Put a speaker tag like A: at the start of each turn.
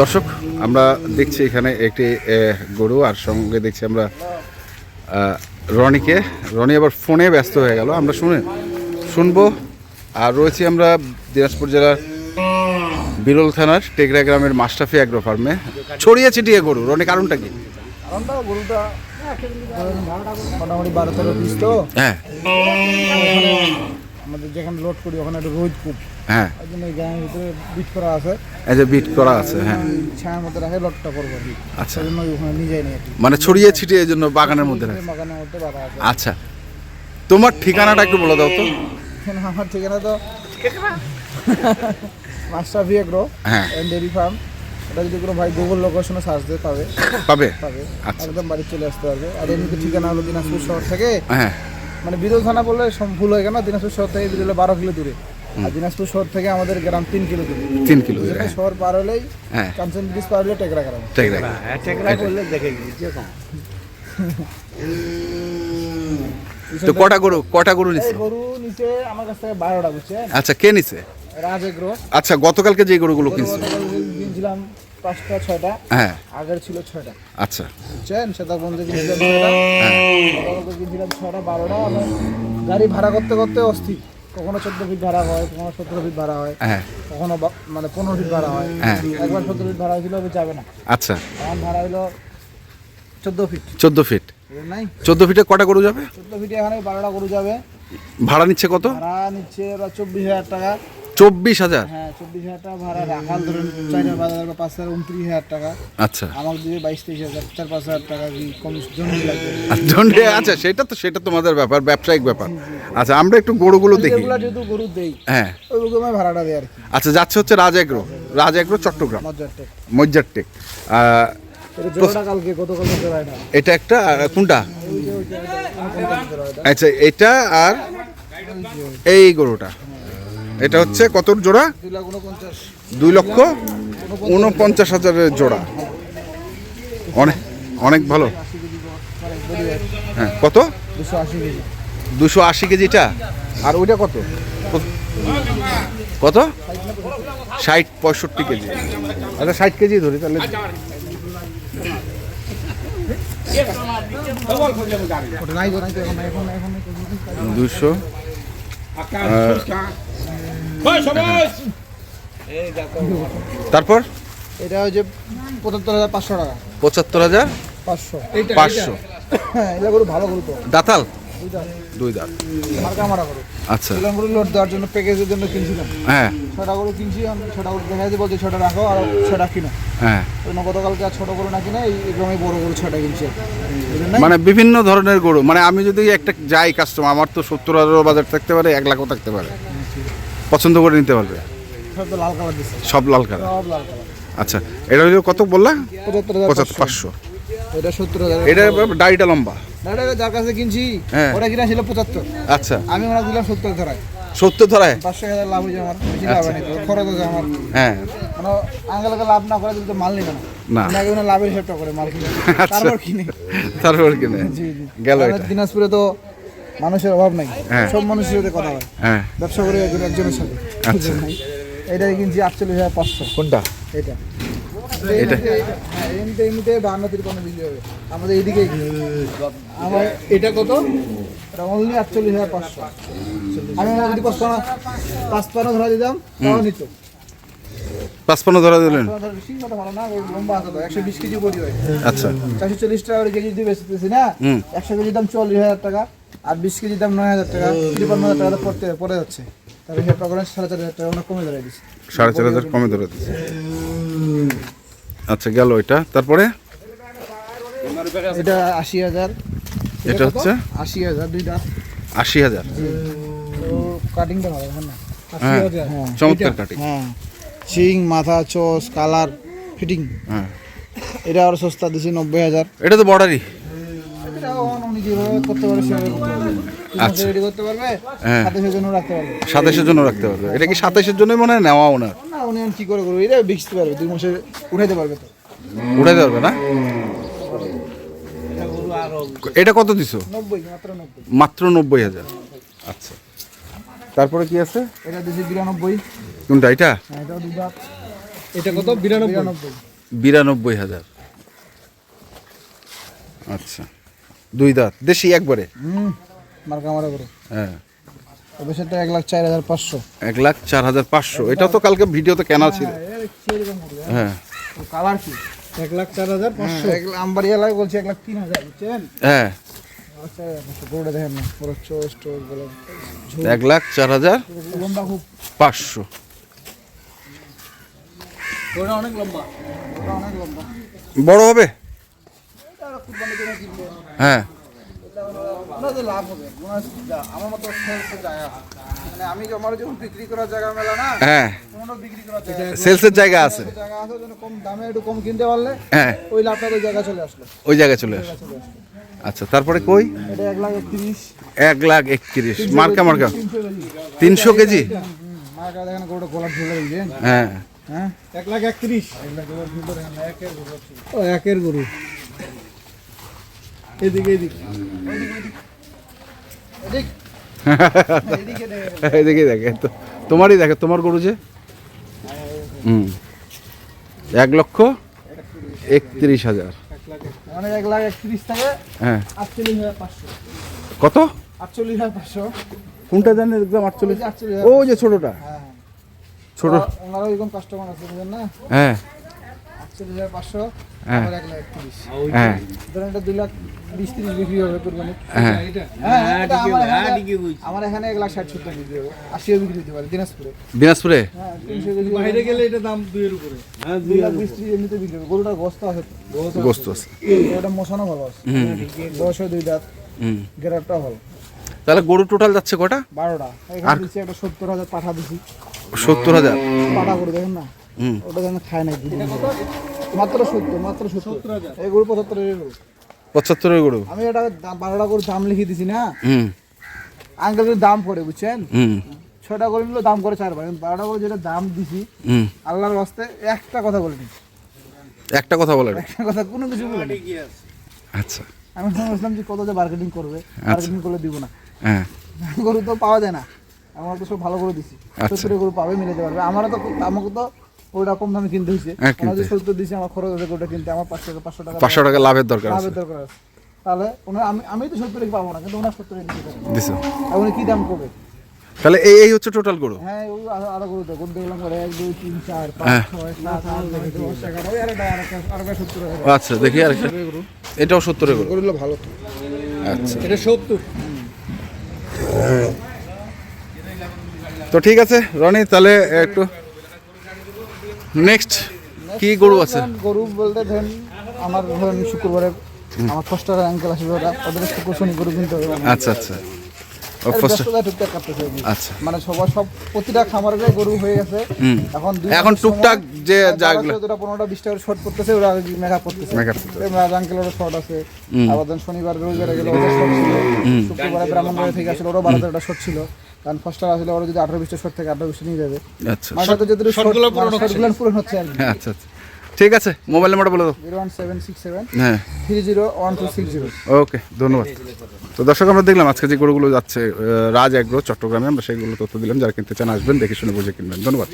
A: দর্শক আমরা দেখছি এখানে একটি গরু আর সঙ্গে দেখছি আমরা রনিকে। রনি আবার ফোনে ব্যস্ত হয়ে গেল, আমরা শুনবো। আর রয়েছি আমরা দিনাজপুর জেলার বিরল থানার টেকরা গ্রামের মাস্টাফি অ্যাগ্রো ফার্মে। ছড়িয়ে ছিটিয়ে গরু, রনি কারণটা কি?
B: গরুটা মোটামুটি 12-13 পিস তো।
A: হ্যাঁ,
B: আমাদের যেখানে লোড করি ওখানে একটা রোদ খুব,
A: হ্যাঁ,
B: ওই জন্য এই গ্রামের ভিতরে বিট করা আছে।
A: এই যে বিট করা আছে, হ্যাঁ,
B: ছায়ার মধ্যে রাখে লোডটা করবো আর কি।
A: আচ্ছা,
B: ওই জন্য ওখানে নিয়ে যাই না আর কি,
A: মানে ছড়িয়ে ছিটিয়ে এই জন্য বাগানের মধ্যে রাখে।
B: বাগানের মধ্যে বাঁধা আছে।
A: আচ্ছা, তোমার ঠিকানাটা একটু বলে দাও তো।
B: আমার ঠিকানা তো Mashrafe agro and dairy farm. এটা যদি কোনো ভাই গুগল লোকেশনে সার্চ দিয়ে পাবে।
A: আচ্ছা,
B: একদম বাড়ি চলে আসতে পারবে। আর এমনিতে ঠিকানা হলো দিনাজপুর শহর থেকে,
A: হ্যাঁ,
B: মানে বিরল থানা বললে ভুল হয়ে গেল না। দিনাজপুর শহর থেকে বিরলে 12 কিলো দূরে, আর দিনাজপুর শহর থেকে আমাদের গ্রাম 3 কিলো দূরে।
A: 3 কিলো দূরে,
B: শহর পার হলেই,
A: হ্যাঁ,
B: কাঞ্চন ব্রিজ পার হলে টেকরা গ্রাম।
A: টেকরা
B: বললে দেখে গিয়েছি।
A: তো কটা গরু নিছে?
B: গরু নিচে আমার কাছ থেকে 12টা, বুঝছেন?
A: আচ্ছা, কে নিছে?
B: রাজ এগ্রো।
A: আচ্ছা, গতকালকে যে গরুগুলো কিনছে?
B: কিনছিলাম 5টা 6টা,
A: হ্যাঁ,
B: আগের ছিল 6টা।
A: আচ্ছা,
B: বুঝছেন? সেটা বন্ধু কিনছিলাম 6টা, কিনছিলাম 6টা 12টা। আমি গাড়ি ভাড়া করতে করতে অস্থির। কখনো 14 ফিট ভাড়া হয়, কখনো 17 ফিট ভাড়া হয়,
A: হ্যাঁ,
B: কখনো মানে 15 ফিট ভাড়া হয়। একবার 17 ফিট ভাড়া হয়েছিল, যাবে না।
A: আচ্ছা,
B: আমার ভাড়া হলো 14 ফিট।
A: 14 ফিট
B: নাই,
A: 14 ফিটে কটা গরু যাবে?
B: 14 ফিটে এখানে 12টা গরু যাবে।
A: ভাড়া নিচ্ছে কত?
B: ভাড়া নিচ্ছে ওরা 24,000 টাকা।
A: 24,000?
B: হ্যাঁ, 24,000 টাকা ভাড়া। রাখাল ধরেন 4,000 বাজার 5,000 29,000 টাকা।
A: আচ্ছা,
B: আমাকে দিবে 22-23,000, 4-5,000 টাকা কি কমিশন
A: আচ্ছা,
B: লাগবে।
A: আচ্ছা, সেটা তোমাদের ব্যাপার, ব্যবসায়িক ব্যাপার। আচ্ছা, আমরা একটু গরুগুলো দেখি।
B: এগুলা যেহেতু গরু দেই,
A: হ্যাঁ,
B: ওই রকমের ভাড়াটা দেয় আর কি।
A: আচ্ছা, যাচ্ছে হচ্ছে রাজ এগ্রো চট্টগ্রাম
B: মজ্জারটেক।
A: মজ্জারটেক।
B: এটা জোড়াটা কালকে গতকালকে জোড়া এটা।
A: এটা একটা, কোনটা?
B: ওই যে ওইটা জোড়া এটা।
A: আচ্ছা, এটা আর এই গরুটা, এটা হচ্ছে কত জোড়া? 2,49,000 জোড়া। অনেক ভালো। হ্যাঁ, কত?
B: 280 কেজি।
A: 280 কেজিটা। আর ওইটা কত? 60-65 কেজি। আচ্ছা, 60 কেজি ধরি তাহলে।
B: ওটা নাই গো, নাই তো, এখন
A: 200। তারপর
B: এটা হচ্ছে 75,500 টাকা।
A: 75,500।
B: হ্যাঁ, এটা গরু ভালো গরু তো।
A: দাঁতাল?
B: দুই
A: 2 দাঁত।
B: মারা গরু।
A: আচ্ছা,
B: এগুলো গরু লোড দেওয়ার জন্য, প্যাকেজের জন্য কিনছিলাম।
A: হ্যাঁ,
B: 6টা গরু কিনছি। আমি 6টা গরু দেখা বলছে 6টা রাখো আর 6টা কিনো।
A: হ্যাঁ,
B: গতকালকে আর ছোট গরু না কিনে এই বড় গরু 6টা কিনছি।
A: মানে বিভিন্ন ধরনের গরু। মানে আমি যদি একটা যাই কাস্টমার, আমার তো 70,000 বাজার থাকতে পারে, 1 লাখও থাকতে পারে, পছন্দ করে নিতে পারবে।
B: সব তো লাল কালার দিচ্ছে,
A: সব লাল কালার।
B: সব লাল কালার।
A: আচ্ছা, এটা হলো কত বললা?
B: 75,500। এটা 70,000।
A: এটা দাড়িটা লম্বা।
B: দাদা যার কাছে কিনছি ওটা কিনা ছিল 75।
A: আচ্ছা,
B: আমি ওরা দিলাম 70 ধরায়।
A: 70 ধরায়
B: 500,000 লাভ হয়েছে আমার। বেশি লাভ নেই তো, খরচ আছে আমার।
A: হ্যাঁ,
B: মানে আঙ্গালকে লাভ না করে দিলে তো মাল নেবে
A: না।
B: না, আগে লাভের হিসাবটা করে মাল কিনে,
A: তারপর কিনে
B: জি জি
A: গেল। এটা
B: দিনাজপুরে তো মানুষের অভাব নাই,
A: হ্যাঁ,
B: সব মানুষের সাথে কথা হয়।
A: হ্যাঁ,
B: ব্যবসা করে একজনের সাথে।
A: আচ্ছা,
B: এটাই কিনছি 48,500।
A: কোনটা?
B: এটা
A: এটা
B: এমনিতে 52-53 বিক্রি হবে আমাদের এইদিকে। আমার এটা কত? এটা অনলি 48,500। আমি যদি 55 ধরা দিতাম তাও নিত।
A: 55 ধরা দিলেন?
B: বেশি কথা ভালো না, লম্বা আছে তো, 120 কেজি বডি হয়।
A: আচ্ছা,
B: 440 টাকা করে কেজি দিয়ে বেচতেছি না। 100 কেজি দাম 40,000 টাকা, আর 20 কেজি দাম 9,000 টাকা, 53,000 টাকা পড়ে যাচ্ছে। তাহলে হিসাবটা করেন 4,500 টাকা আমরা কমে ধরে দিচ্ছি।
A: 4,500 কমে ধরে দিচ্ছে। আচ্ছা, গেল এটা। তারপরে
B: এটা 80,000।
A: এটা হচ্ছে
B: 80,000, 2 দাঁত।
A: 80,000।
B: তো কাটিংটা ভালো না?
A: হ্যাঁ,
B: 80,000। হ্যাঁ,
A: চমৎকার কাটিং।
B: হ্যাঁ, সিং, মাথা, চোস, কালার, ফিটিং।
A: হ্যাঁ,
B: এটা আরো সস্তা দিছি 90,000।
A: এটা তো বর্ডারই।
B: এটা উনি যেভাবে করতে পারে সেভাবে করতে পারবে।
A: আচ্ছা,
B: রেডি করতে পারবে,
A: হ্যাঁ,
B: 27 জন্য রাখতে পারবে।
A: 27-এর জন্য রাখতে পারবে। এটা কি 27-এর জন্যই মনে হয় নেওয়া ওনার?
B: না, উনি কি করে করবে, এটা বিকতে পারবে, 2 মাসে উঠাইতে পারবে তো।
A: উঠাইতে পারবে না? এটা কত দিছো?
B: 90, মাত্র 90।
A: মাত্র 90,000। আচ্ছা, তারপরে কি আছে?
B: এটা দিছি 92।
A: কোনটা এটা?
B: হ্যাঁ, এটাও 2 দাঁত। এটা কত 92
A: 92,000। আচ্ছা, 2 দাঁত দেশি একবারে।
B: মার্কা মারা করে।
A: হ্যাঁ,
B: তবে সেটা 1,04,500।
A: 1,04,500। এটাও তো কালকে ভিডিওতে কেনা ছিল। হ্যাঁ,
B: কালার কি 1,04,500। আম্বারিয়া লাগে বলছি 1,03,000 বুঝছেন?
A: হ্যাঁ,
B: আচ্ছা গরুটা দেখেন না পুরো চোস্ট গুলো
A: 1,04,500।
B: লম্বা খুব, গরুটা অনেক লম্বা, গরুটা অনেক লম্বা।
A: বড় হবে।
B: এটা কুরবানি করে কিনবে,
A: হ্যাঁ,
B: ওনাদের লাভ হবে। আমার মতো সেলসের জায়গা, মানে আমি আমার যখন বিক্রি করার জায়গা মেলা না,
A: হ্যাঁ,
B: ওনারও বিক্রি করার জায়গা
A: সেলসের জায়গা আছে।
B: জায়গা আছে, যেন কম দামে একটু কম কিনতে পারলে
A: হ্যাঁ,
B: ওই লাভটা ওই জায়গা চলে আসলো,
A: ওই জায়গায় চলে আসে। আচ্ছা, তারপরে কই?
B: এটা 1,31,000।
A: 1,31,000 মার্কা মার্কা 300 কেজি।
B: মার্কা দেখেন গরুটা গলার ঝুলে দিয়েছেন।
A: হ্যাঁ,
B: হ্যাঁ 1,31,000। ও একের গরু। এদিকে এদিকে
A: এদিকে দেখে তো, তোমারই দেখে, তোমার গরু যে। 1,31,000।
B: মানে 1,31,000 থেকে
A: হ্যাঁ,
B: 48,500।
A: কত?
B: 48,500।
A: কোনটা জানেন একদম 48?
B: 48,000।
A: ও যে ছোটটা,
B: হ্যাঁ
A: ছোট।
B: ওনারা এরকম কাস্টমার আছে বুঝলেন না?
A: হ্যাঁ,
B: 48,500
A: হ্যাঁ,
B: আর 1,31,000।
A: হ্যাঁ,
B: ধরেন এটা 2,20,30 বিক্রি হবে কুরবানি।
A: হ্যাঁ,
B: আমার এখানে 1,60,70 বিক্রি হবে, 80 বিক্রি হতে পারে দিনাজপুরে।
A: দিনাজপুরে।
B: হ্যাঁ 300 কেজি বাইরে গেলে এটা দাম 2 এর উপরে। হ্যাঁ 2,20,30 এমনিতে বিক্রি হবে। গরুটার গোস্ত আছে,
A: গোস্ত আছে।
B: এটা মোছানো ভালো আছে, বয়সে 2 দাঁত, গেরারটা ভালো।
A: তাহলে গরু টোটাল যাচ্ছে কটা?
B: 12টা। এখানে দিচ্ছি একটা 70,000 পাঠা দিছি।
A: 70,000।
B: পাঠা করে দেখেন না, ওটা যেন খায় না দুদিন। মাত্র 70,000। এই গরু 75 এর গরু।
A: 75 এর গরু।
B: আমি এটা 12টা করে দাম লিখে দিছি না,
A: হুম,
B: আঙ্কেল যদি দাম করে বুঝছেন,
A: হুম,
B: 6টা করে নিলো দাম করে 4 বার। 12টা করে যেটা দাম দিছি
A: হুম।
B: আল্লাহর রাস্তে একটা কথা বলিনি,
A: একটা কথা বলেন।
B: একটা কথা কোনো কিছু বলিনি।
A: আচ্ছা,
B: আমি ভাবছিলাম যে কত যে মার্কেটিং করবে, মার্কেটিং করলে দিব না।
A: হ্যাঁ,
B: গরু তো পাওয়া যায় না, আমরা তো সব ভালো করে দিছি।
A: আচ্ছা।
B: 70 গরু পাবে, মিলাতে পারবে। আমারও তো, আমাকে তো ওইটা কম দামে কিনতে হয়েছে।
A: হ্যাঁ, কিনতে
B: আমার যে 70 দিছি, আমার খরচ আছে গরুটা কিনতে, আমার 500 টাকা
A: 500 টাকা লাভের দরকার আছে।
B: লাভের দরকার আছে। তাহলে ওনার আমি তো 70 পাবো না, কিন্তু ওনার 70 দিতে পারবে।
A: দিছো।
B: আর উনি কি দাম করবে?
A: তাহলে এই হচ্ছে টোটাল গরু।
B: হ্যাঁ ওই আরো গরু দেখলাম করে 1 2 3 4
A: হ্যাঁ।
B: 5 6 7 8 9 10 11 ওই আরেকটা 70 টাকা।
A: আচ্ছা, দেখি আরেকটা। এটাও 70 এর গরু।
B: গরুগুলো ভালো তো।
A: আচ্ছা,
B: এটা 70।
A: তো ঠিক আছে রনি, তাহলে একটু নেক্সট কি গরু আছে?
B: গরু বলতে ধরেন আমার ধরেন শুক্রবারে আমার ফস্টার আঙ্কেল আসবে, ওদের শুক্র শনি গরু কিনতে হবে।
A: আচ্ছা, আচ্ছা, ও
B: এর
A: ফার্স্ট।
B: ব্যস্ততা টুকটাক কাটতেছে আর কি।
A: আচ্ছা,
B: মানে সব প্রতিটা খামারে গরু হয়ে গেছে এখন।
A: এখন টুকটাক যে যাগুলো
B: 15টা 20টা করে শর্ট করতেছে, ওরা মেকআপ করতেছে।
A: Makeup করতেছে।
B: আঙ্কেলেরও শর্ট আছে, আবার ধরেন শনিবার রবিবারে গেলে ওদের শর্ট ছিল, শুক্রবারে ব্রাহ্মণবাড়ি থেকে আসলে ওরা 12টা শর্ট ছিল। কারণ ফার্স্টটা আসলে ওরা যদি 18-20টা শর্ট থেকে 18-20 নিয়ে যাবে।
A: আচ্ছা,
B: মানে তো যদি শর্টগুলো পূরণ হচ্ছে আর কি।
A: আচ্ছা, আচ্ছা, ঠিক আছে। মোবাইল নাম্বারটা বলে দাও।
B: 01767
A: হ্যাঁ,
B: 301260।
A: ওকে, ধন্যবাদ। তো দর্শক, আমরা দেখলাম আজকে যে গরুগুলো যাচ্ছে রাজ এগ্রো চট্টগ্রামে, আমরা সেইগুলো তথ্য দিলাম। যারা কিনতে চান আসবেন, দেখে শুনে বুঝে কিনবেন। ধন্যবাদ।